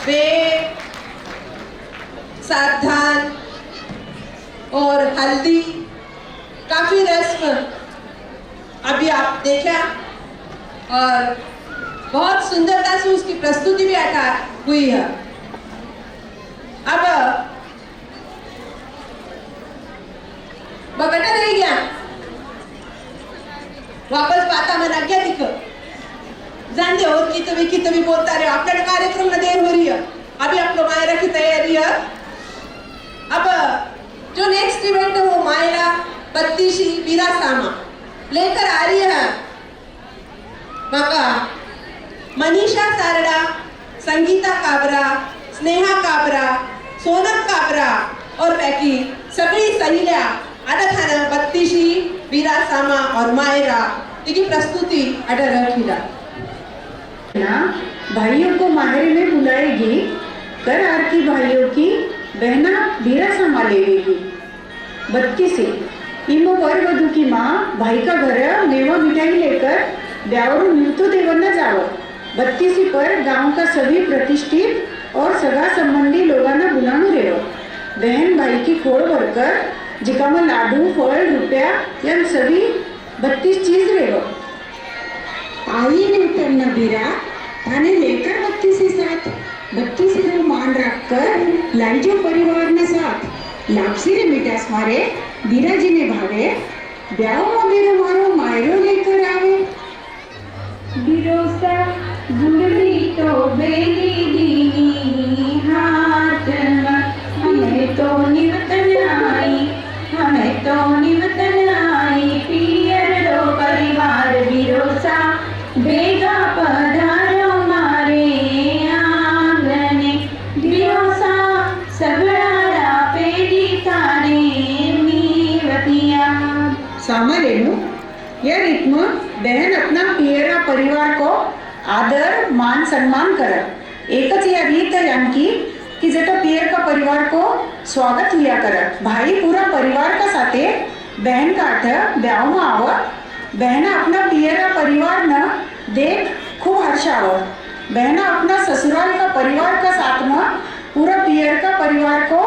वे सावधान और हल्दी काफी रस्म अभी आप देखा और बहुत सुंदरता से उसकी प्रस्तुति भी हुई है। अब बगटा रह गया वापस पाता मना क्या दिख जानते हो कि तुम्ही बोलता रहे आपल्या कार्यक्रम में देर हो रही है। अभी आप लोग मायरा की तैयारी है। अब जो नेक्स्ट इवेंट है वो मायरा बत्तीशी वीरा सामा लेकर आ रही है। मका मनीषा सारडा, संगीता काबरा, स्नेहा काबरा, सोनम काबरा और पैकी सगळी सहेल्या आता थाना बत्तीशी वीरा सामा और मायरा की प्रस्तुति अटर रखीला ना भाइयों को माहरे में बुलाएगी। कर आर की भाइयों की बहना वीरा सामा लेवेगी। 32 इमो वर वधू की माँ भाई का घर मेवा मिठाई लेकर ब्यावरू मिलतू देवरना जाओ। 32 पर गांव का सभी प्रतिष्ठित और सगा संबंधी लोगांना बुलाणू रेव। बहन भाई की खोड़ भरकर जिकामा लाडू फल रुपया या सभी 32 चीज रेव। आई ने उतरना बीरा थाने लेकर 32 साथ 32 रो मान रखकर लांजो परिवार ने साथ लापसी रे मिठास मारे बीरा जी ने भावे ब्याह में मारो मायरो लेकर आवे। बिरोसा गुड़ली तो बेली दीनी हाथ में हमें तो निवतन आई पियर रो परिवार बिरोसा बेगा पधारो मारे आंगने बिरोसा सगड़ा पेड़ी तारे नीवतिया। सामरेनु यह रीत में बहन अपना पियरा परिवार को आदर मान सम्मान कर एक यह रीत है यानी कि जेटा पियर का परिवार को स्वागत लिया कर। भाई पूरा परिवार का साथे बहन का अठ ब्याह में आव। बहना अपना पियरा परिवार न देख खूब हर्ष आव। बहना अपना ससुराल का परिवार का साथ में पूरा पियर का परिवार को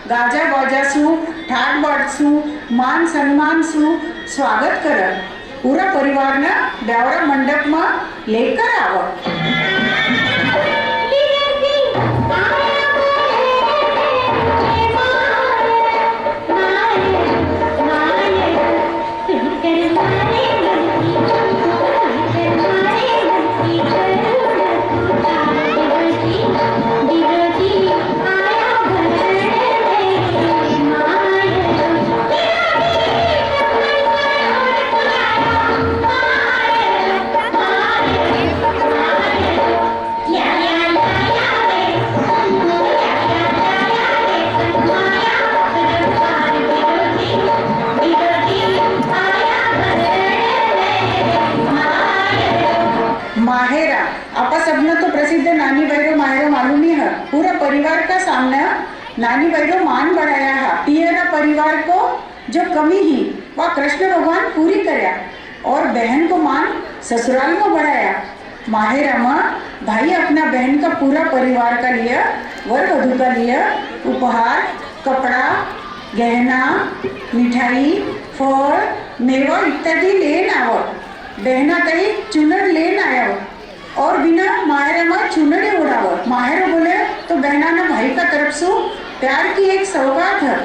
गाजा बाजा सु ठाट बाट सु मान सम्मान सु स्वागत कर। पूरा परिवार न ब्यावरा मंडप में लेकर आव। माहेरा आपा सबने तो प्रसिद्ध नानी बैरो माहेरो मालूम ही है। पूरा परिवार का सामने नानी बैरो मान बढ़ाया है। पियरा परिवार को जो कमी ही वह कृष्ण भगवान पूरी करया और बहन को मान ससुराल में बढ़ाया। माहेरा में भाई अपना बहन का पूरा परिवार का लिए वर वधू का लिए उपहार कपड़ा गहना मिठाई फल मेवा इत्यादि लेन आव। बहना कई चुनर लेन आया और बिना मायरा में चुनरे उड़ाव। मायरा बोले तो बहना ना भाई का तरफ से प्यार की एक सौगात है।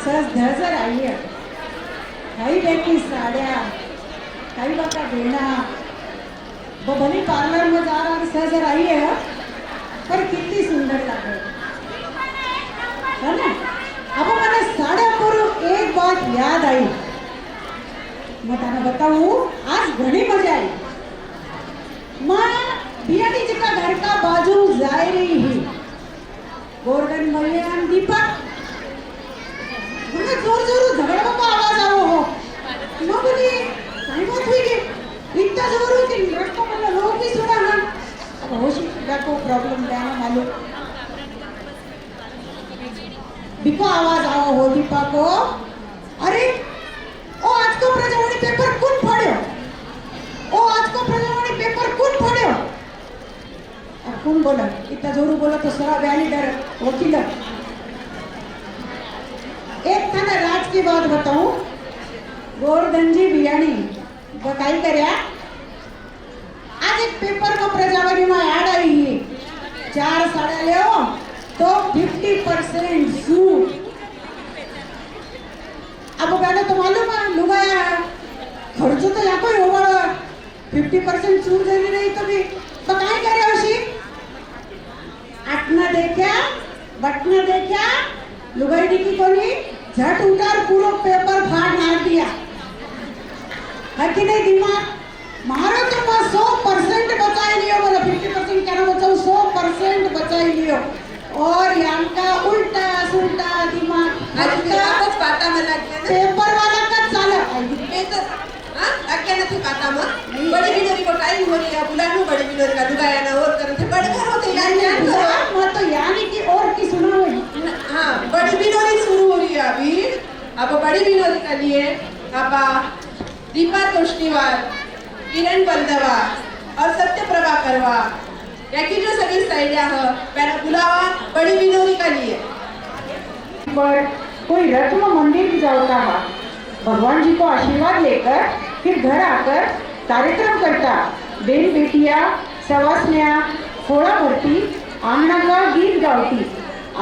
सहज धजर आई है काही देखी साड्या काही बका देना वो भली पार्लर में जा रहा सहजर आई है पर कितनी सुंदर लगे है ना। अब मैंने साड्या पर एक बात याद आई, मैं तने बताऊं आज घनी मजा आई। मैं बियानी जी का घर का बाजू जा रही ही गोवर्धन मरियम दीपक जोर जोर झगड़ा का आवाज आओ हो मैं बोली काही बात हुई की इतना जोर हो कि रस्तो में लोग भी सुना है। अब होश को प्रॉब्लम देना मालूम बिको आवाज आओ हो दीपा को अरे ओ आज को प्रजावाणी पेपर कौन फाड़्यो ओ आज को प्रजावाणी पेपर कौन फाड़्यो और कौन बोला इतना जोरू बोला तो सरा व्याली डर वकील एक थाना राज की बात बताऊं गोवर्धन जी बियानी बताई करया आज एक पेपर को प्रजावाणी में ऐड आई है 4 साड़ियां ले आओ तो 50% सूट। अब पहले तो मालूम है लुगाया खर्च तो यहाँ कोई होगा 50% सूट देनी नहीं तो भी तो काय करे अशी आटना देखा बटना देखा लुगाई की कोनी झट उतार पूरा पेपर फाड़ मार दिया है कि नहीं दिमाग मारो तो मैं 100% बचाई लियो बोला 50% क्या ना बचाऊं 100% बचाई लियो और यांका उल्टा सुलटा दिमाग आज आपच पाता मला पेपर वाला का चाला पेपर हां अक्या નથી પાતામાં બડી બિનોરી को टाइम हो रही है बुलानो बड़ी बिनोरी का दुगाया ना और करते बड़े घर होते यार यार करो मैं तो यानी कि और की सुना हुई हां बड़ी बिनोरी शुरू हो रही है अभी। अब बड़ी बिनोरी के लिए आपा दीपा तोष्णीवार किरण बलदवा और सत्य प्रभाकरवा याकी जो सभी साइडिया है पहले बुलावा बड़ी बिनोरी का लिए पर कोई रथ में मंदिर जाता है भगवान जी को आशीर्वाद लेकर फिर घर आकर कार्यक्रम करता बेन बेटिया सवासन्या थोड़ा भरती आंगना का गीत गाती।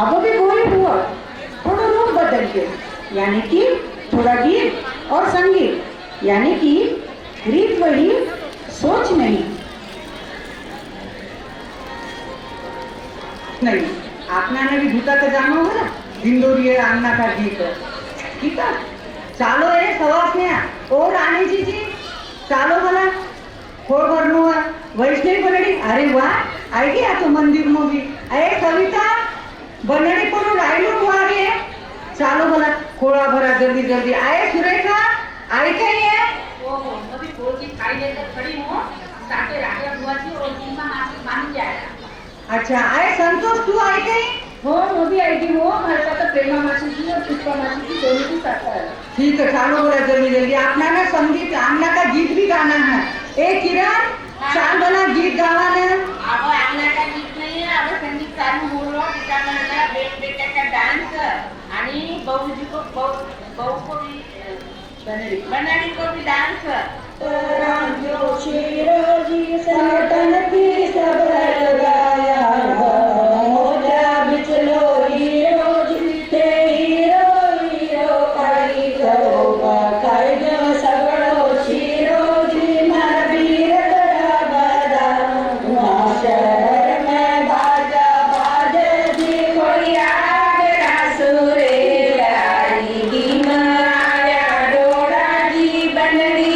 अब भी वही हुआ थोड़ा रूप बदल के यानी कि थोड़ा गीत और संगीत यानी कि रीत वही सोच नहीं। नहीं आपने भी भूता तो जानो हो ना दिंदोरी आंगना का गीत ठीक है चालो ये सवास में और रानी जी चालो भला खोड़ भरनो है वैष्णवी बनड़ी अरे वाह आई गया तो मंदिर में भी अरे कविता बनड़ी को रायलो हुआ रे चालो भला खोड़ा भरा जल्दी जल्दी आए सुरेखा आई कहीं है ओ अभी बोल की खाई लेकर खड़ी हूं साथे राजा बुआ जी और टीमा मासी मान जाएगा। अच्छा आए संतोष तू आई कहीं हो मैं भी आई थी वो हमारे साथ प्रेमा मासी की और पुष्पा मासी की दोनों की साथ है। ठीक है चालो बोला जल्दी जल्दी अपना ना संगीत आंगना का गीत भी गाना है। ए किरण चाल बना गीत गावा ने अब आंगना का गीत नहीं है अब संगीत चालू हो रहा है त्याच्यामध्ये बेट बेटाचा डान्स आणि बहुजी को बहु को भी बनाड़ी को भी डान्स राजो शिरोजी सनातन की सब लगाया मोजा बिचलो हीरो जीते हीरो हीरो काई करो काई जो सगड़ो शिरो जी मार वीर करा बदा शहर में बाजा बाजे जी कोई आगरा सुरे लाई दी माया डोड़ा जी बनड़ी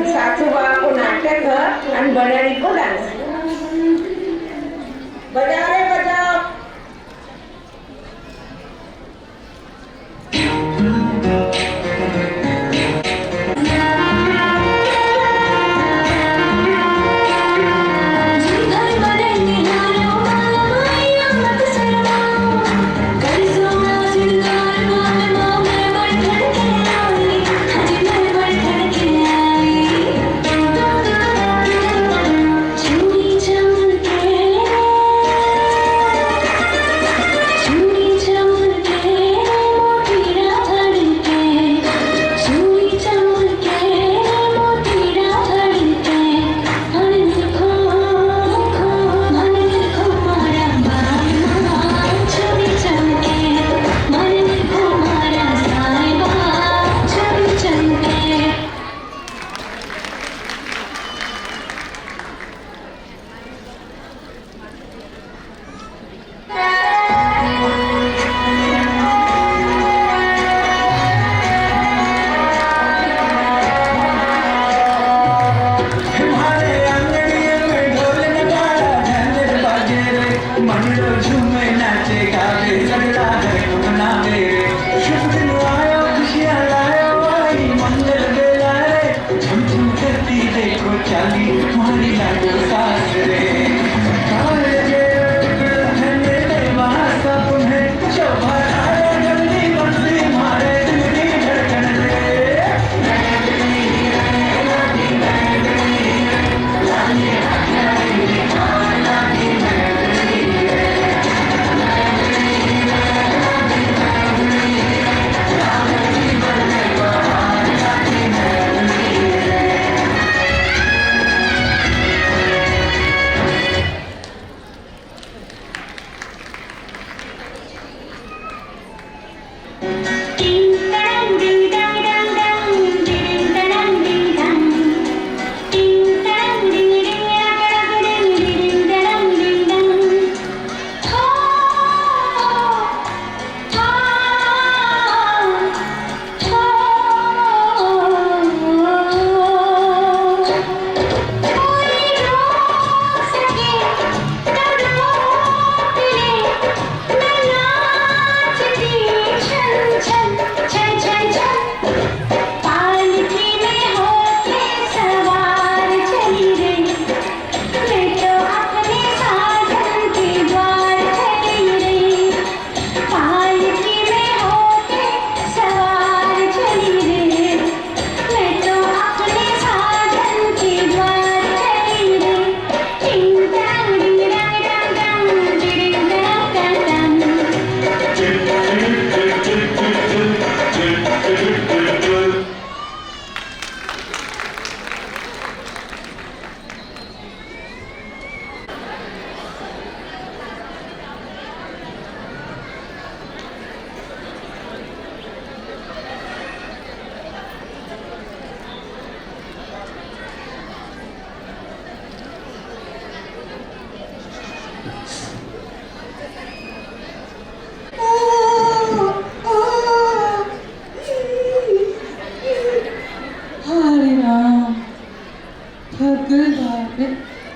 सासूबा को नाटक आणि बनाड़ी को डान्स बजा रे बजा.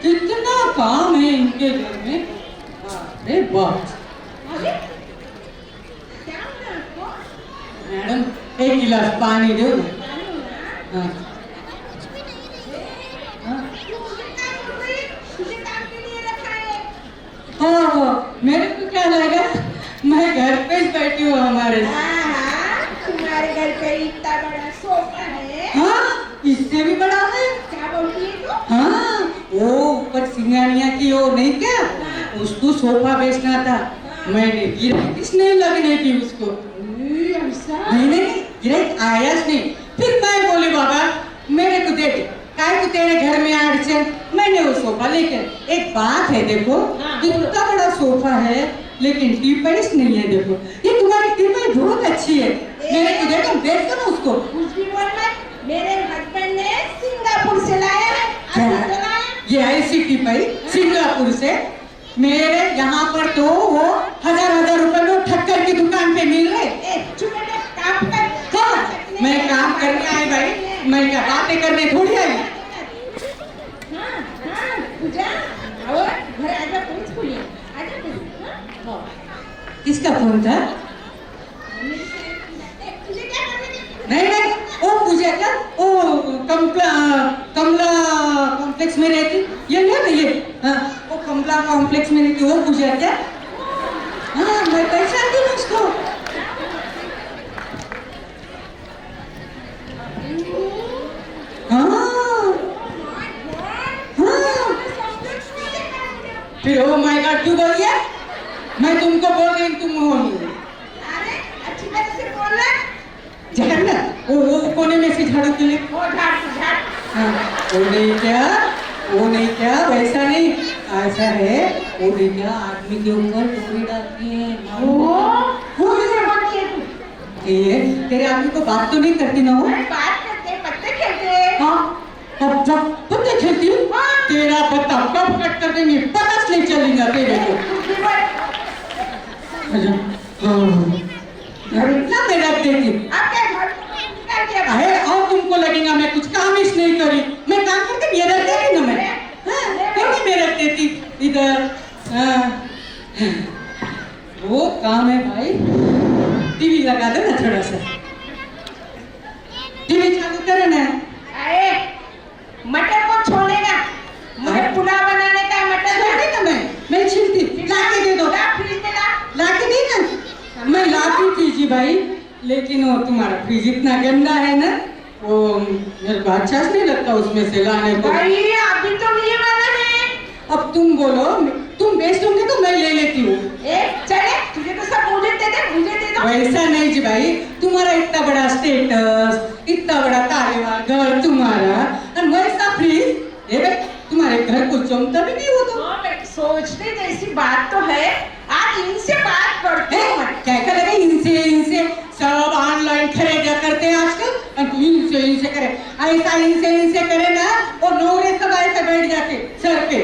कितना काम है इनके घर में. अरे बाप. मैडम एक गिलास पानी दो ना. हाँ. हाँ, मेरे को क्या लगा मैं घर पे ही बैठी हूँ हमारे. तुम्हारे घर पे इतना बड़ा सोफा है. हाँ, इससे भी बड़ा है. क्या बोलती है तू? हाँ, वो ऊपर सिंगानिया की वो नहीं क्या, उसको सोफा बेचना था. मैंने गिराइश नहीं लगने दी उसको. नहीं नहीं, गिराइश आया नहीं. फिर मैं बोली बाबा मेरे को दे दे, काय को तेरे घर में अड़चन. मैंने वो सोफा लेके. एक बात है देखो, इतना बड़ा सोफा है लेकिन टीपैस नहीं है. देखो ये तुम्हारी टीपैस बहुत अच्छी है. मेरे को देखो, देखो ना उसको. कुछ भी बोल मत. मेरे हस्बैंड ने सिंगापुर से लाया है. क्या? ये ऐसी टीपैस सिंगापुर से. मेरे यहाँ पर तो वो हजार रुपए में ठक्कर की दुकान पे मिल रहे. काम कर. हाँ, मैं काम करने आई भाई, मैं क्या बातें करने थोड़ी आई. पूजा, आओ, घर आजा कोणीच खोली. किसका फोन था? नहीं नहीं, वो पूजा क्या, वो कमला कॉम्प्लेक्स में रहती, ये ना ये, हाँ, वो कमला कॉम्प्लेक्स में रहती, वो पूजा क्या? हाँ, मैं पहचानती हूँ उसको। हाँ हाँ, फिर ओ माय गॉड क्यों बोलिए? मैं तुमको बोल रही हूँ, तुम हो नहीं। अरे अच्छी तरह से बोलना। झाड़ ना, वो कोने में से झाड़ू के लिए। वो झाड़। हाँ, वो नहीं क्या, वैसा नहीं, ऐसा है, वो नहीं क्या, आदमी के ऊपर टोकरी डालती है। वो किसे बोलती है तू? ये तेरे आदमी को बात तो नहीं करती ना वो? अरे बात करते, पत्ते खेलते। हाँ, अब जब पत्ते खेलती हूँ, तेरा पत्ता कब कट कर देंगे पता नहीं चलेगा तेरे को। अच्छा, इतना मैं रख देती हूँ। अब क्या घर कर दिया? अरे और तुमको लगेगा मैं कुछ काम ही नहीं करी, मैं काम करके ये रख देती ना मैं, हाँ, क्योंकि मैं रख देती इधर। हाँ, वो काम है भाई, टीवी लगा दे ना थोड़ा सा, टीवी चालू करे ना। अरे मटर को छोड़ेगा, मुझे पुलाव बनाने का मटर छोड़ी ना मैं छीलती, लाके दे दो, फ्रिज में ला। लाके दी ना, मैं लाती थी जी भाई, लेकिन वो तुम्हारा फ्रिज इतना गंदा है ना, वो मेरे को अच्छा नहीं लगता उसमें से लाने को। भाई अभी तो नहीं बना है। अब तुम बोलो, तुम बेच दोगे तो मैं ले लेती हूँ। चले, तुझे तो सब मुझे दे दो। वैसा नहीं जी भाई, तुम्हारा इतना बड़ा स्टेटस, इतना बड़ा कारोबार, घर तुम्हारा, और वैसा फ्रिज, भाई तुम्हारे घर को जमता भी नहीं हो तो। सोचने जैसी बात तो है, आज इनसे बात करते हैं। क्या करेगा इनसे सब ऑनलाइन खरीदा करते हैं आजकल, और तू इनसे करे, ऐसा इनसे करे ना, और नौरे सब ऐसे बैठ जाते सर पे।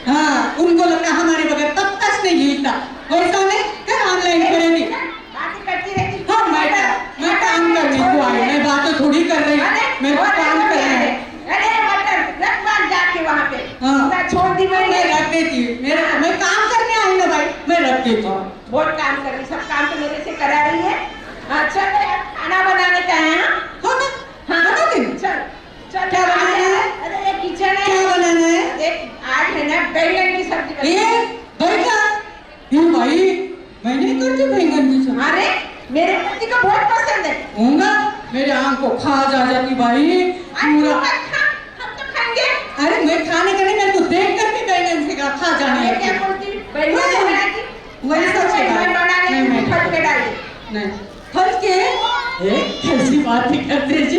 हाँ, उनको लगता हमारे बगैर तब तक नहीं हिलता, वैसा नहीं कर ऑनलाइन खरीदी। बातें करती रहती। हाँ, मैं काम करने को आई, मैं बातें थोड़ी कर रही, मैं तो काम कर रही हूँ। अरे मटर रख बार जाके वहाँ पे। हाँ, छोड़ दी मैं रख देती, मैं काम करने आई ना भाई, मैं रख देती। बहुत काम कर रही, सब काम तो मेरे से करा रही है। अच्छा खाना बनाने का है? हो ना, हाँ बना दे। चल क्या बनाना है? अरे ये किचन है, क्या बनाना है? एक आज है ना बैंगन की सब्जी ये बैंगन, ये भाई मैं नहीं करती बैंगन की सब्जी। अरे मेरे पति को बहुत पसंद है। होगा, मेरे आंख को खा जाती भाई पूरा। हम तो खाएंगे। अरे मैं खाने का नहीं, मैं तो देख करके बैंगन से खा जाने ये क्या लगती। बोलती? बैंगन बनाती? वही सब से बैंगन बनाने नहीं, में नहीं। फट के डाल दे। नहीं, फल के कैसी बात ही करते जी,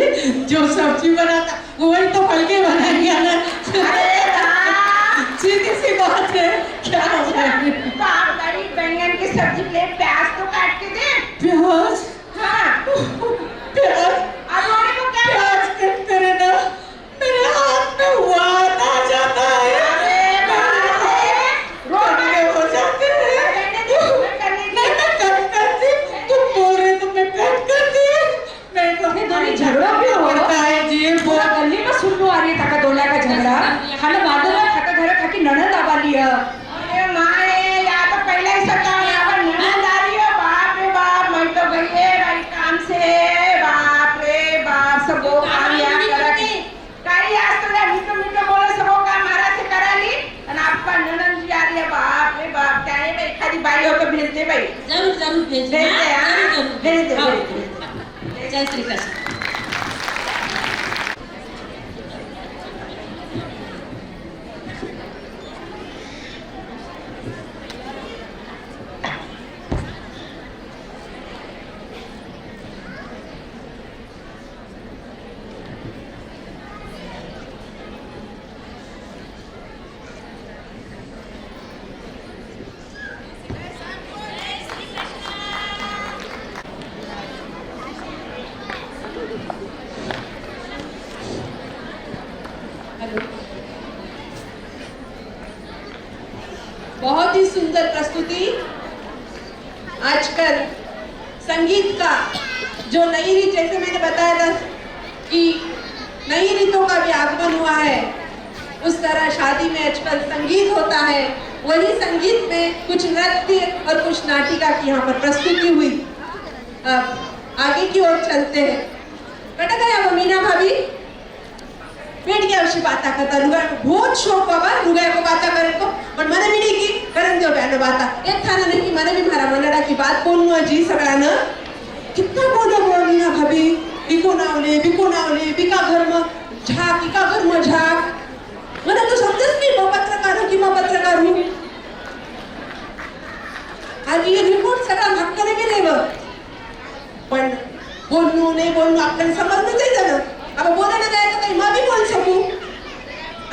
जो सब्जी बनाता वही तो फल के बनाएंगे ना। अरे वाह! सीधी सी बात है, क्या हो रहा है? बाप रे, बैंगन की सब्जी के लिए प्याज तो काट के दे। प्याज, हाँ, प्याज, अब रोने को क्या? प्याज कट करे ना, मेरे हाथ में वात आ जाता है। अरे बाप रे, रोने हो जाते हैं। रहने दे, मैं करने नहीं, मैं कट करती, तुम बोल रहे तो मैं कट करती। मैं तो दोन्ही झगड़ा क्यों हो? पड़ता है जी, पूरा गल्ली में सुनलो आ रही था दोला का झगड़ा, खाना बाजूला खाता घर खाकी ननद आवाली है। अरे माए, या तो पहले ही सता यहाँ पर ननद आ रही है। बाप रे बाप, मैं तो गई है भाई काम से। बाप रे बाप, सब वो काम यहाँ करा दी। कहीं आज तो यार मीठो बोले सब वो काम महाराज से करा ली, और आपका ननद जी आ रही है। बाप रे बाप, क्या है भाई, खाली बाई हो तो भेज दे भाई। जरूर भेज दे, हाँ? भेज दे, भेज दे। जय श्री कृष्ण। बहुत ही सुंदर प्रस्तुति। आजकल संगीत का जो नई रीत, जैसे मैंने बताया था कि नई रीतों का भी आगमन हुआ है, उस तरह शादी में आजकल संगीत होता है, वही संगीत में कुछ नृत्य और कुछ नाटिका की यहाँ पर प्रस्तुति हुई। अब आगे की ओर चलते हैं। बेटा काय मीना भाभी पेट अशी बाता करता रुगा बहुत शौक बाबा रुगा को बाता करे को पण મને બી નહીં की करन दो बेनो बाता एक थाना नहीं की મને भी मारा मंडड़ा की बात बोलनो जी सगळ्यानं कितना बोलो मीना भाभी बिको नावले बिका घर में झाक इका घर में झाक મને તો સમજસ નહીં मैं पत्रकार हूँ कि मैं पत्रकार हूँ। आज ये रिपोर्ट सगळा हक्काने गेले पण बोलणं नाही बोलणं आपल्याला समजलं जायचं ना। अब बोलायला जायचं काही मैं भी बोल सकूं।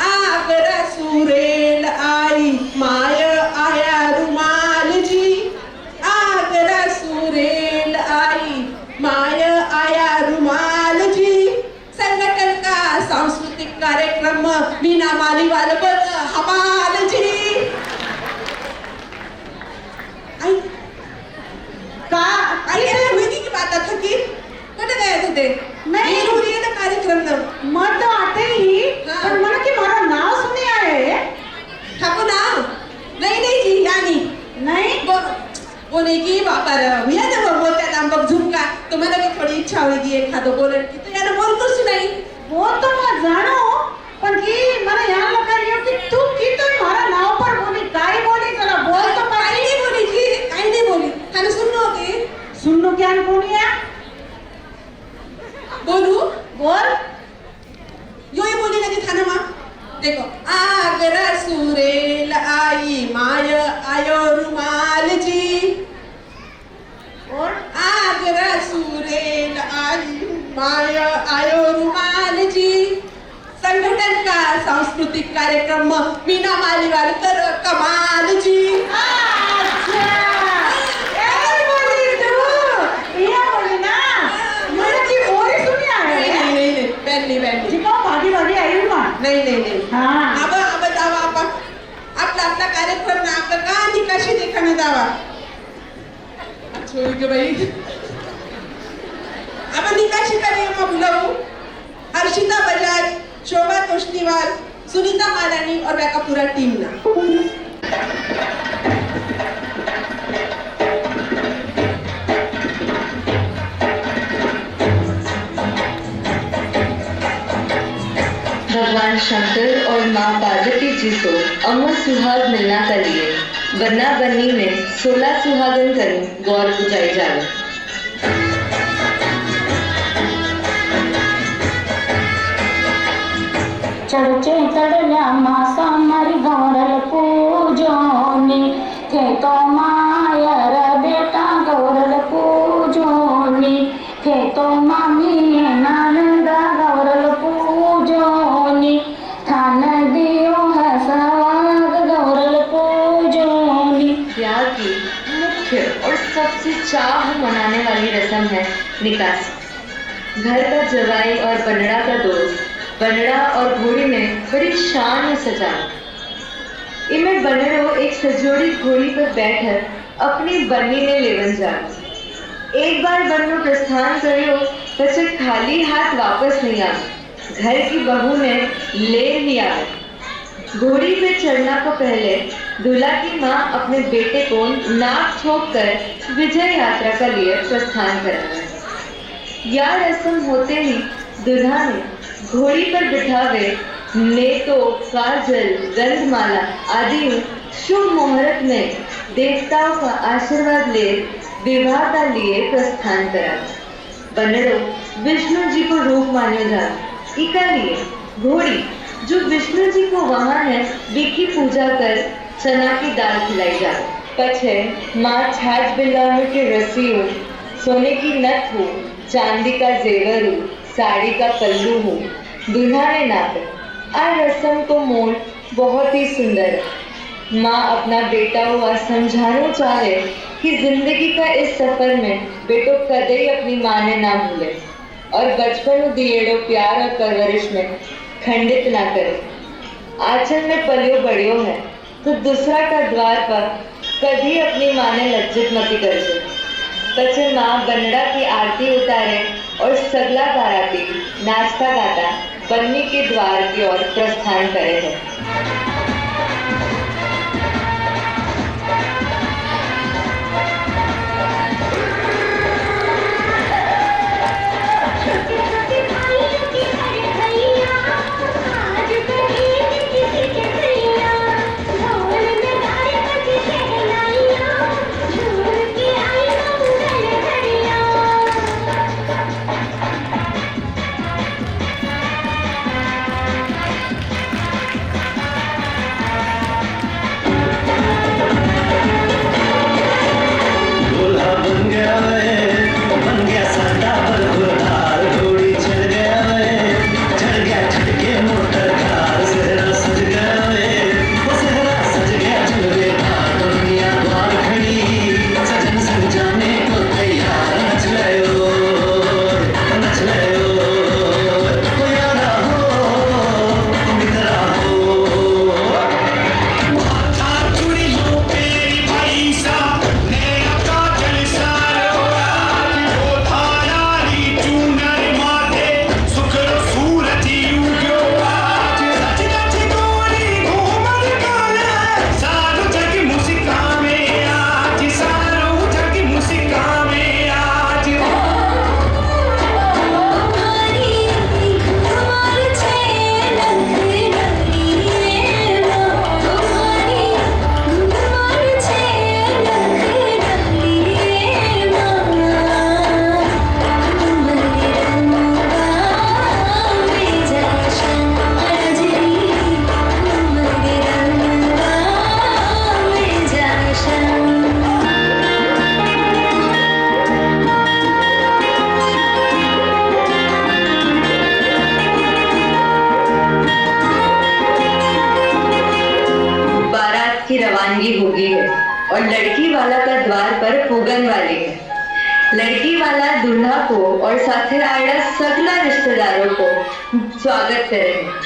आगरा सुरेल आई माय आया रुमाल जी, आगरा सुरेल आई माय आया रुमाल जी, संगठन का सांस्कृतिक कार्यक्रम मीना मालीवाल पर हमाल जी। आई का आई हुई की बात था कि कट गए थे ते नहीं हो रही है ना कार्यक्रम ना मत तो आते ही हाँ। पर मला की मारा नाव सुने आए ठाकुर ना नहीं जी यानी नहीं बोले की बापा भैया ना वो बोलते नाम बग झुमका तो मैंने भी थोड़ी इच्छा हुई थी एक हाथों बोले की तो यार बोल कुछ नहीं वो तो मैं जानो पण की मला यहाँ लगा रही हो कि तू की तो मारा नाव पर बोली काय बोली जरा बोल तो काई नहीं बोली जी काई नहीं बोली थाने सुननो के सुननो क्या बोली है बोलू बोल यो ही बोली लगी थाने माँ देखो आगरा सुरेल आई माय आयो रुमाल जी और आगरा सुरेल आई माय आयो रुमाल जी, संगठन का सांस्कृतिक कार्यक्रम मीना मालीवाल कर कमाल जी। अच्छा ऐसे बोली तू ये बोली ना मैंने की बोली सुनी है नहीं पहली जी को भागी भागी आई हूँ नहीं हाँ अब जावा आपला कार्यक्रम ना आपलं का निकाशी देखाना जावा अच्छा भाई अब निकाशी कार्यक्रम बुलाऊ हर्षिता बजाज, शोभा तोष्णीवाल, सुनीता मालानी और वह का पूरा टीम ना। भगवान शंकर और माँ पार्वती जी को अमर सुहाग मिलना कर लिए बन्ना बन्नी में 16 सुहागन करूं गौर बुझाई जावे। चढचे चढल्या मासा मारी गौरल पूजोनी थे तो मायर बेटा गौरल पूजोनी थे तो मामी नानंदा गौरल पूजोनी थान दियो है सवाग गौरल पूजोनी। ब्याह की मुख्य और सबसे चाह मनाने वाली रस्म है निकासी। घर का जवाई और बनड़ा का दोस्त बनड़ा और घोड़ी ने बड़ी शान में सजाया। इनमें बनड़ो एक सजोड़ी घोड़ी पर बैठकर अपनी बन्नी ने लेवन जा। एक बार बन्नो प्रस्थान करो बच्चे खाली हाथ वापस नहीं आ। घर की बहू ने ले ही आ। घोड़ी पे चढ़ना को पहले दूल्हा की माँ अपने बेटे को नाक ठोक कर विजय यात्रा का लिए प्रस्थान कराया। यह रस्म होते ही दूल्हा ने घोड़ी पर बिठावे नेतो काजल गंधमाला आदि शुभ मुहूर्त में देवताओं का आशीर्वाद ले विवाह का लिए प्रस्थान करा। बनड़ो विष्णु जी को रूप माने जा इका लिए घोड़ी जो विष्णु जी को वहाँ है विकी पूजा कर चना की दाल खिलाई जा। पछे माँ छाछ बिल्लाने के रस्सी हो, सोने की नथ हो, चांदी का जेवर हो, साड़ी का पल्लू हो, दूल्हा ने नापे। आ रस्म को मोड़ बहुत ही सुंदर है। माँ अपना बेटा हुआ समझाना चाहे कि जिंदगी का इस सफर में बेटो कदे ही अपनी माँ ने ना भूले और बचपन दिएड़ो प्यार और परवरिश में खंडित ना करे। आंचल में पलियो बड़ियो है तो दूसरा का द्वार पर कभी अपनी माँ ने लज्जित मती कर से। पछे माँ बनड़ा की आरती उतारे और सगला बाराती नाचता गाता बन्नी के द्वार की ओर प्रस्थान करे थे। रवानगी हो गई है और लड़की वाला का द्वार पर पुगन वाली है। लड़की वाला दूल्हा को और साथे आया सगला रिश्तेदारों को स्वागत करेंगे।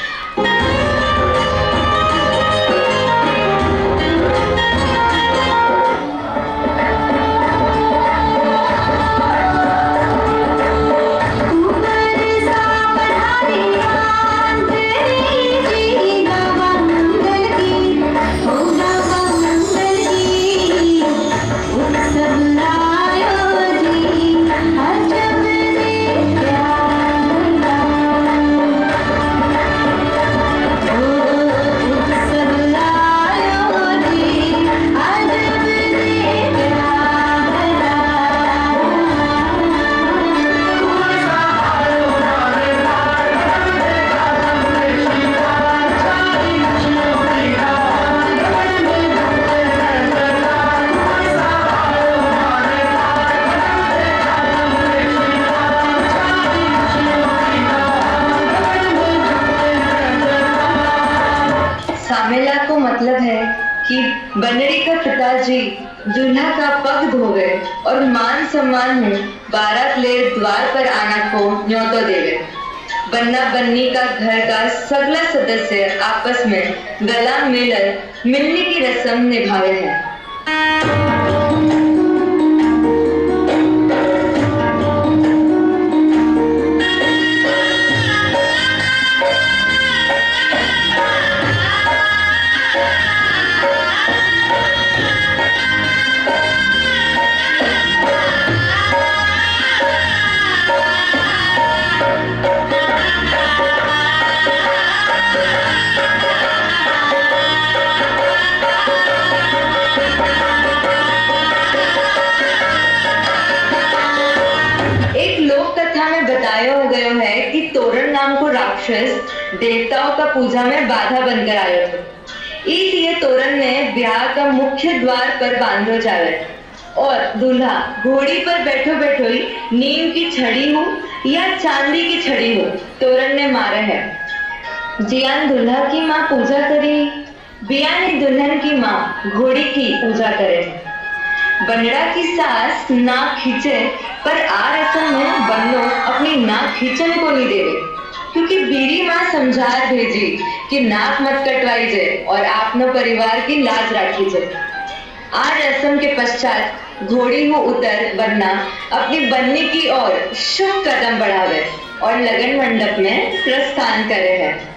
सामेला को मतलब है कि बनड़ी का पिताजी दूल्हा का पग धोवे और मान सम्मान में बारात ले द्वार पर आना को न्योतो देवे। बन्ना बन्नी का घर का सगला सदस्य आपस में गला मिलने की रस्म निभावे हैं। बताया गया है कि तोरण नाम को राक्षस देवताओं का पूजा में बाधा बनकर आयो थे। इसलिए तोरण ने ब्याह का मुख्य द्वार पर बांधो जावे और दूल्हा घोड़ी पर बैठो बैठो ही नीम की छड़ी हो या चांदी की छड़ी हो तोरण ने मारे है। जियान दूल्हा की माँ पूजा करी, बियानी दुल्हन की माँ घोड़ी की पूजा करे। बनड़ा की सास नाक खींचे पर आ रसम में बन्नो अपनी नाक खींचन को नहीं देवे, क्योंकि बीरी माँ समझार भेजी कि नाक मत कटवाई जाए और आपनो परिवार की लाज राखी जाए। आज रसम के पश्चात घोड़ी हो उतर बनना अपनी बन्नी की ओर शुभ कदम बढ़ावे और लगन मंडप में प्रस्थान करे हैं।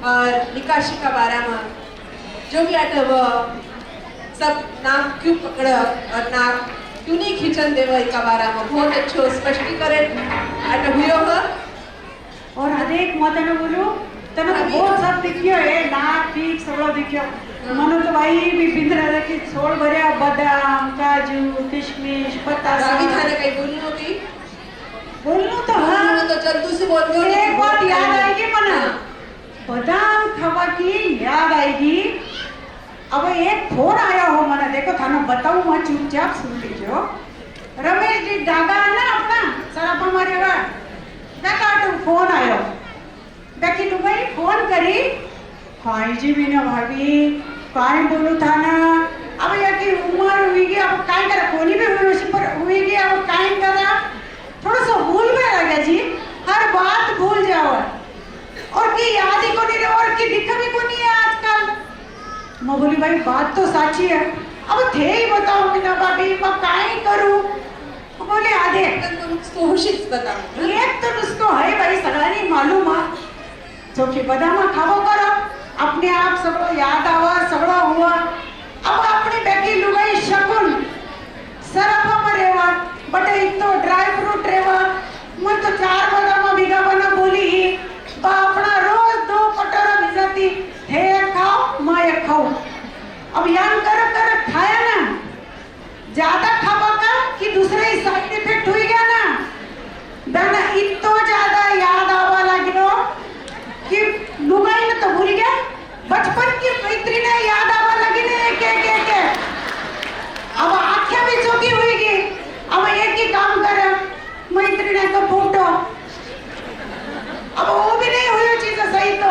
और निकाशी का बारे में जो भी आटे वो सब नाम क्यों पकड़ और नाम क्यों नहीं खींचन देवा इका बारे में बहुत अच्छो स्पष्टीकरण आटे हुयो है। और अनेक मतन बोलो तने तो बहुत सब दिखियो है नाक पीक सगळं दिखियो मनो तो भाई भी बिंद्रा रखी छोड़ भर्या बदाम काजू किशमिश बतासा अभी थाने कहीं बोलनी होती बोलनो तो हाँ तो जल्दी से बोल दो एक बात याद आएगी मना बदाम खावा की याद आएगी। अब एक फोन आया हो मना देखो थानो बताऊं मैं चुपचाप सुन लीजिए। रमेश जी डागा है ना अपना सरापा मारेगा देखा तो फोन आयो देखी तू भाई फोन करी खाई जी भी ना भाभी काय बोलू था ना अब या की उम्र हुई गई अब काय करा कोनी भी हुई उसी पर हुई गई अब काय करा थोड़ा सा भूल में रह गया जी हर बात भूल जाओ और की याद ही को नहीं रहा और की दिक्कत भी को नहीं है आजकल। मैं बोली भाई बात तो सच्ची है अब थे ही बताओ मीना भाभी मैं काय करूं बोले आधे तो होशीच बताओ एक तो नुस्खो है भाई सगळ्यांनी मालूम है जो कि बदामा खावो करो अपने आप सगळं याद आवा सगळं हुआ अब अपनी बेटी लुगाई शकून सरफा में रेवा बटे एक तो ड्राई फ्रूट रेवा मैं तो 4 बदामा बिगा बना बोली ही बा अपना रोज 2 कटोरा भिजाती हे खाओ मैं ये खाऊं अब यान कर खाया ना ज्यादा खावा का कि दूसरे ही साइड इफेक्ट हुई गया ना दाना इतो ज्यादा याद आवा लगिनो कि लुगाई में तो भूल गया बचपन की मैत्री ने याद आवा लगी ने के अब आंखें भी चौकी हुई गई अब एक ही काम करे मैत्री ने तो फोटो अब वो भी नहीं हुई चीज सही तो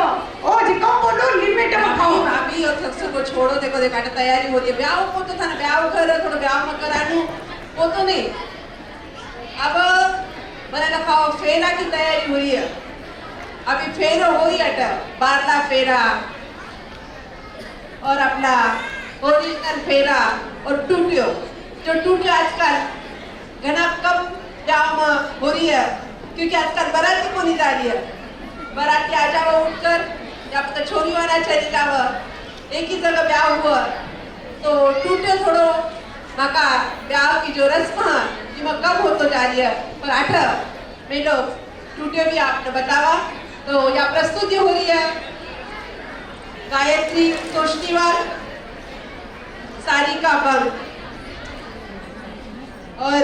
ओ जी कम बोलो लिमिट में खाओ अभी और सबसे को छोड़ो देखो देखा तैयारी हो रही है ब्याह को तो था ना ब्याह कर थोड़ा ब्याह में करानू वो तो नहीं अब मैंने लिखा फेरा की तैयारी हुई है अभी फेरो हो ही अट बारला फेरा और अपना ओरिजिनल फेरा और टूटियो जो टूटियो आजकल घना कम ब्याह में हो रही है क्योंकि आजकल बाराती को नहीं जा रही है बाराती आ जाओ उठकर या पता छोरी वाला चली जाओ एक ही जगह ब्याह हुआ तो टूटे थोड़ो मका ब्याह की जो रस्म है जिसमें कम होतो जा रही है पर आठ में लोग टूटे भी आपने बतावा तो यहाँ प्रस्तुति हो रही है गायत्री तोष्णीवाल सारिका बंग और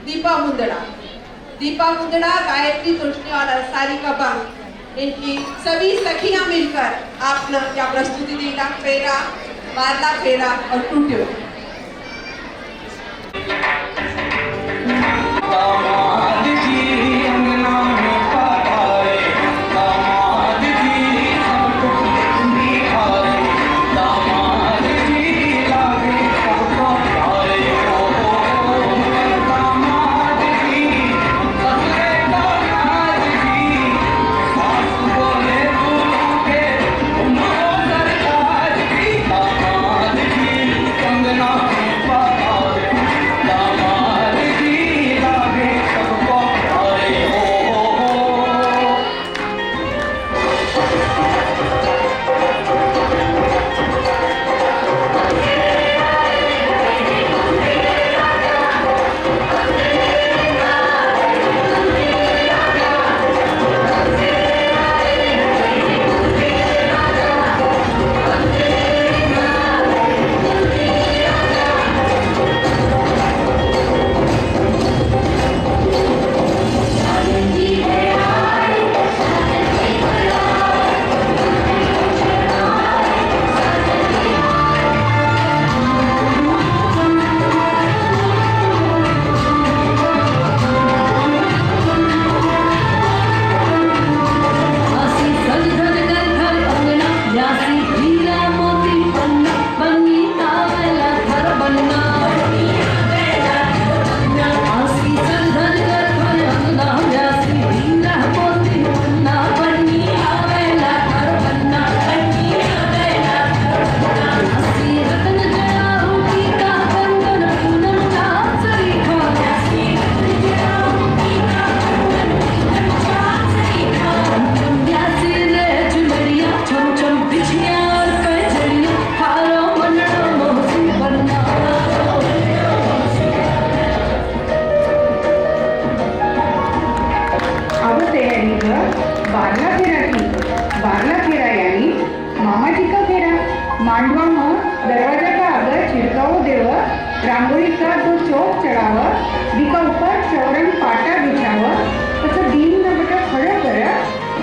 दीपा मुंदड़ा गायत्री तोष्णीवाल और सारिका बंग इनकी सभी सखियां मिलकर आपने यहाँ प्रस्तुति दी ना फेरा बारला फेरा और टूटियो दरवाजा का आगे छिड़काव देव, रांगोळी का जो चौक चढ़ाव, बिका ऊपर चौरन पाटा बिछाव, तथा दीन न बेटा खड़े कर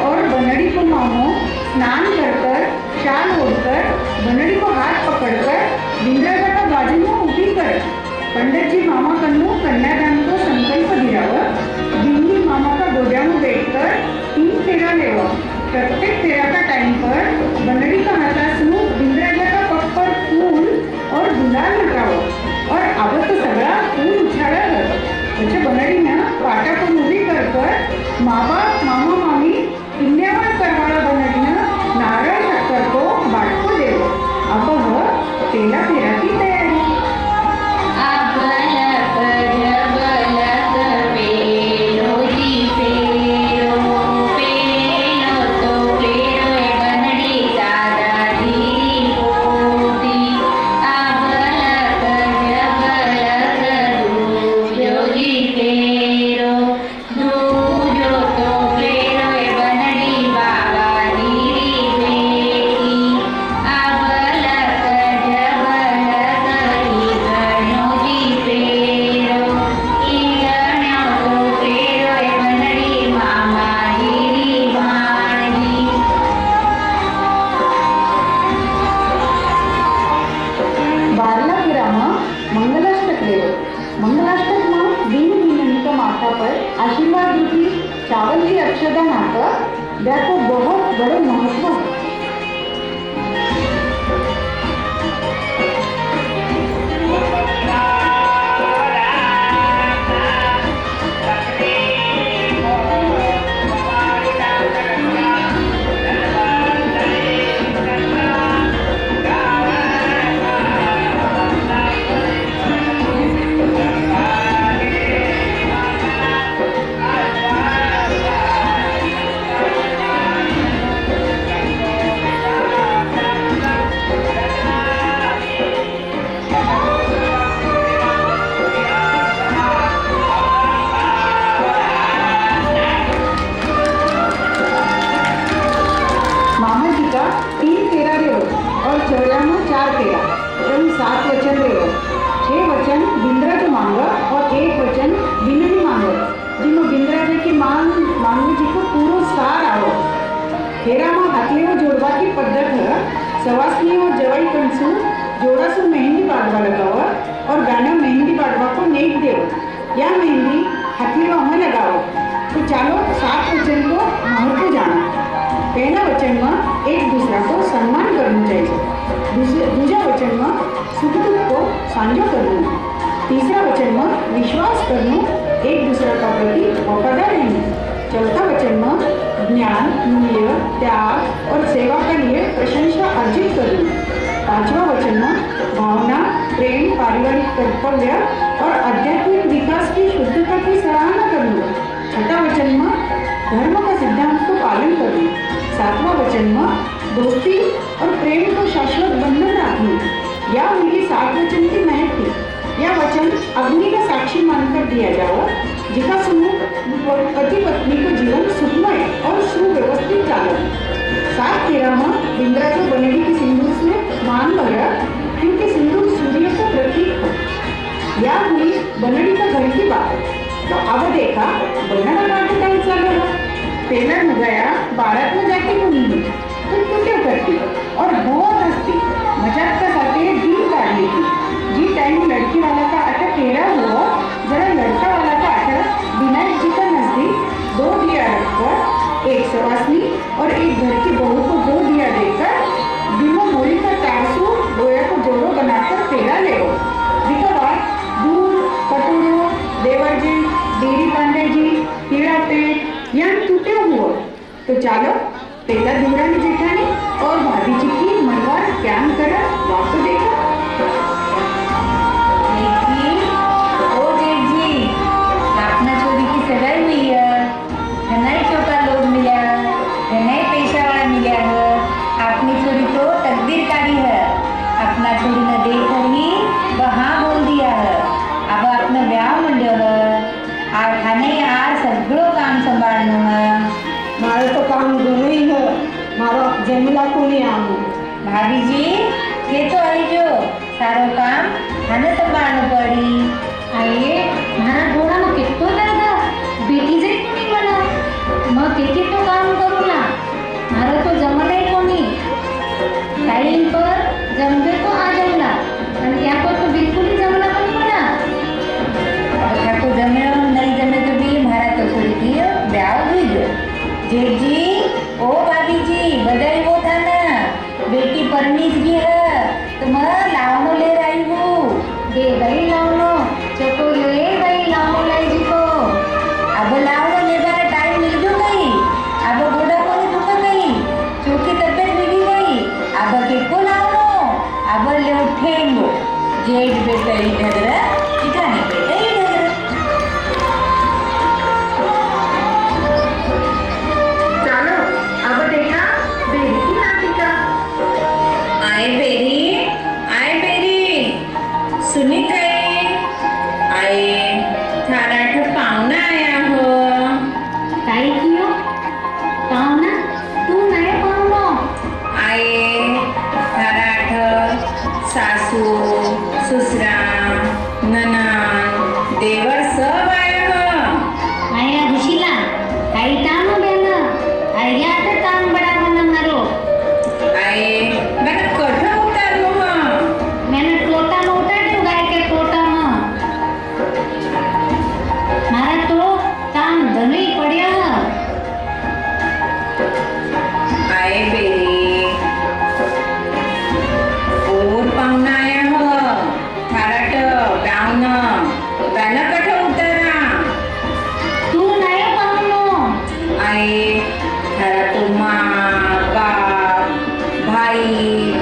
और बनड़ी को मामो स्नान कर शाल ओढ़कर बनड़ी को हाथ पकड़कर बिंद्राजा का बाजू में उठी कर पंडित जी मामा कन्नू कन्यादान को संकल्प दिलाव, बिंदी मामा का गोदिया में बैठकर 3 फेरा लेव। प्रत्येक फेरा का टाइम पर बनड़ी का हाथासू बिंद्राजा का पग पर फूल और गुलाल लगाव और अब तो सगळा फूल उछाड़ा कर म्हणजे बनडीनं पाटा को उभी कर माँ बाप मामा मामी किल्ल्यावर करवाळा बनडीनं नारळ शक्कर को बाटको देव। अब तेला फेराची तयारी। आशीर्वाद रूपी चावल की अक्षता नाकर ब्याह को बहुत बड़े महत्व है। मामा जी का 3 फेरा रेव और चौरिया में 4 फेरा एवं 7 वचन रेव। 6 वचन बिंद्रा जो मांग और 1 वचन बिननी मांग, जिनमें बिंद्रा जी की मांग जी को पूरा सार आओ। फेरा में हाथलेव जोड़वा की पद्धत है। सवासनी और जवाई कंसू जोड़ा से मेहंदी बाड़वा लगाव और गाना मेहंदी बाड़वा को नेक देव। या मेहंदी हाथलेव हमें लगाओ। तो चालो 7 वचन को महत्व जाना। पहला वचन में एक दूसरा को सम्मान करना चाहिए। दूसरा वचन में सुख दुख को साझा करना। तीसरा वचन में विश्वास करना, एक दूसरा का प्रति वफादार रहना। चौथा वचन में ज्ञान, मूल्य, त्याग और सेवा के लिए प्रशंसा अर्जित करना। पांचवा वचन में भावना, प्रेम, पारिवारिक कर्तव्य और आध्यात्मिक विकास की शुद्धता की सराहना करना। छठा वचन में धर्म का सिद्धांत को पालन करना। सातवां वचन में दोस्ती और प्रेम को शाश्वत बंधन रखना। या उनके 7 वचन की महत्व। यह वचन अग्नि का साक्षी मानकर दिया जाओ, जिसका समूह पति पत्नी को जीवन सुखमय और सुव्यवस्थित चाले। 7 फेरा में बिंद्रा को बनड़ी की सिंदूर से मान भरा, क्योंकि सिंदूर सूर्य का प्रतीक है। यह हुई बनड़ी का घर की बात। तो अब देखा बनना का टाइम चालू है। पहला हो गया बारात में जाके घूमने तो टूटे करती और बहुत हंसती, मजाक का साथ दिन काट लेती। जी टाइम लड़की वाला का आटा फेरा हुआ, जरा लड़का वाला का आटा विनायक जी का नजदीक 2 दिया रखकर, एक सवासनी और एक घर की बहू को 2 दिया देकर दिनों होली का तारसू गोया को जोड़ो बनाकर फेरा ले। दूध, कटोरों, देवर जी, देरी पांडे जी, हीरा पेट यहाँ टूटे हुए। तो चलो पहला देवरानी जेठानी और भाभी जी की मनवार प्यान करा वापस देखा। ओ जेठ जी, अपना छोरी की सगाई हुई है, घनाई चौका लोग मिला, घनाई पैसा वाला मिला है। अपनी छोरी तो तकदीर कारी है, अपना छोरी ने देखकर ही वहाँ बोल दिया है। अब अपना ब्याह मंड्यो है, और खाने यार सगळं काम संभाळणं है। मारे तो काम घणंय है, मारो जमीला कोणी आम। भाभी जी ये तो आई जो सारो काम थाने संभाळणं पडी. आये मारा घोडाમાં કેટલો દર્દ બેઠી જઈ કોની બના મ કેટલો કામ કરું ના મારો તો જમલે કોની टाइम पर जमवे तो आ जाऊंगा आणि त्या पर तो बिलकुल ही जमला पण बना ठाको जमे नहीं जमे तो भी मारा तो थोड़ी दियो ब्याह हुई जो. जेठजी ओ भाभी जी बधाई वो था ना बेटी परमीत की है तो मैं लावनो ले रही हूँ. दे भाई लावनो चको ये भाई लावनो लाई जी को अब लावनो लेवाना टाइम मिल गयो कहीं. अब गोड़ा कोनी दुखा कहीं चोकी तबियत बिगड़ी गई. अब किको लावनो अब ले उठेंगो जेठ बेटा ही ढगरा ठिकाने बेटा ही ढगरा. ચાલો अब देखा बेरी की नाटिका. आए बेरी सुनी कई आए थारा ठो पाहुणा आया हो. काय कियो पाहुणा तू नाही पाहुणो आए थारा ठो सासू ससरा ननद देवर सब आया हो. आया घुशीला काही ताम बेन आया आता ताम बडावण मारो आए मैंने कठो उतारू हो. मैंने टोटा में उतार्યું ગાય કે ટોટામાં મારા તો તામ ધણી પડ્યા आए बेरी और पाहुणा आया हो थारा ठो गावना त्यानं कठो उतारा. तू नाही पाहुणो आए थारा तो माँ बाप भाई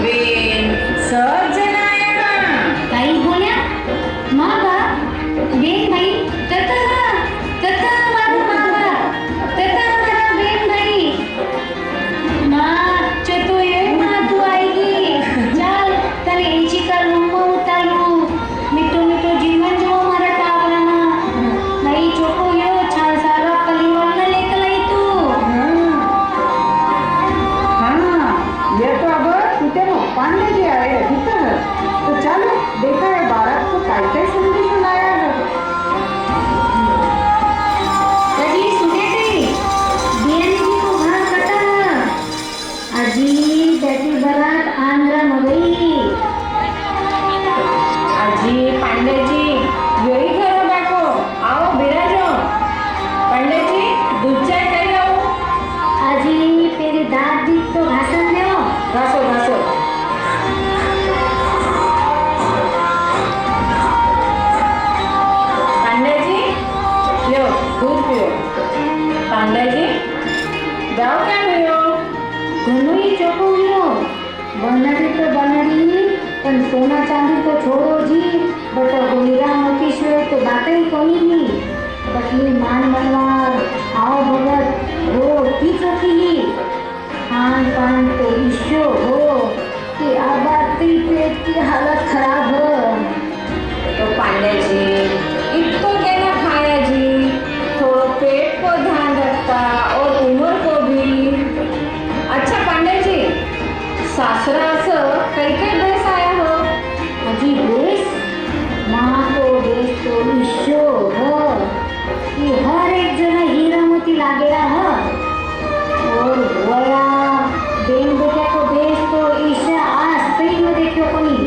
बहन सब जन आया हा. काही बोल्या मा बा बेन भाई तता मारू मा बा तता मारा बेन भाई मा चतो ये मा तू आएगी चाल तने एची का रूम उतारू मिठो मिठो जीवन जो मारा टावराना नाही चोको यो छान सारा परिवार न लेकर आई तू हाँ ये तो अब तुझे पांडे जी आए भीतर. तो चलो देखा है बारात को काय काय संदेश लाया है. कधी सुनेते बियाणीची तो घर कटा आजी त्याची बरात आंध्रा मगई आजी पांडे जी यही करो बाको आओ बिराजो. पांडे जी दूध चाय कर लो. आजी पेरी दात दीत तो घासन देव घासो घासो. पांडे जी लो दूध पियो. पांडे जी जाओ क्या पियो. ઘણું ચોખ્ખું હીરો बनड़ी तो बनड़ी पण सोना चांदी तो छोड़ो जी बट हीरा मोती से तो बातें ही कोई नहीं बटली मान मनवार आओ भगत हो की चौकी ही खान पान तो ईशो हो कि आबादी पेट की हालत खराब हो तो पांडे जी इतना कहना खाया जी थोड़ा पेट को ध्यान रखता और उम्र को भी. अच्छा पांडे जी सासरा असं काही काही बेस आया हो. अजी देश माँ को देश तो ईशो हो कि हर एक जना हीरा मोती लागेला हो और वया बेन बेटा को देश तो ईशा आज तरी मध्ये क्यों कोणी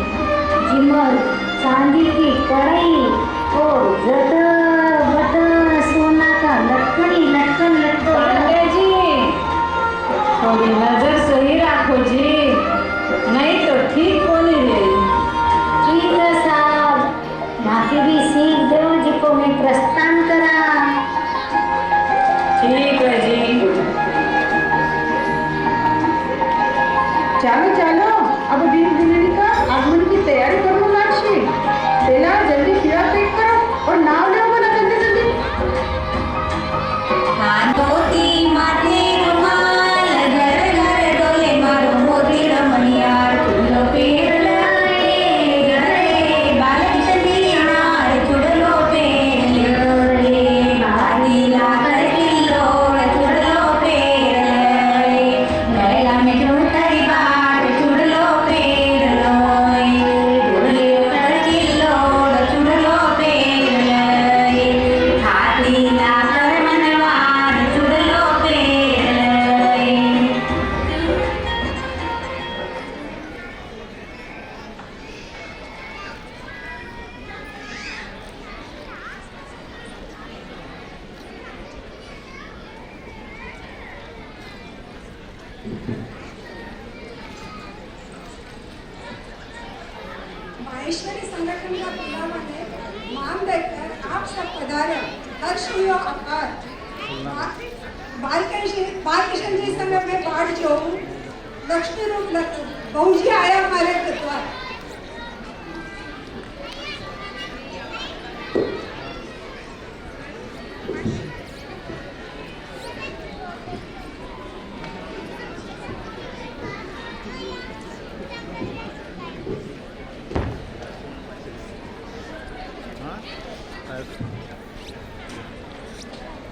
ऐश्वर्य संगठन का बुलावा ने मान देकर आप सब पधारे, हर्ष हुआ अपार। बालकृष्ण जी समय में बाट जो लक्ष्मी रूप बहुजी आया हमारे द्वार।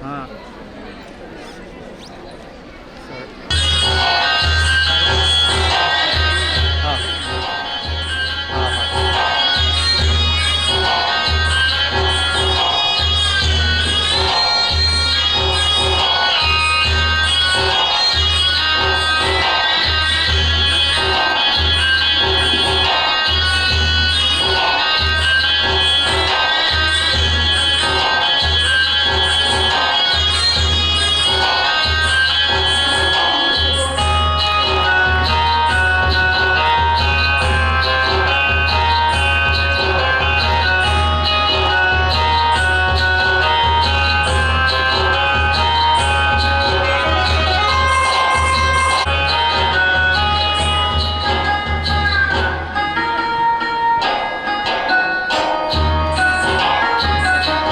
हाँ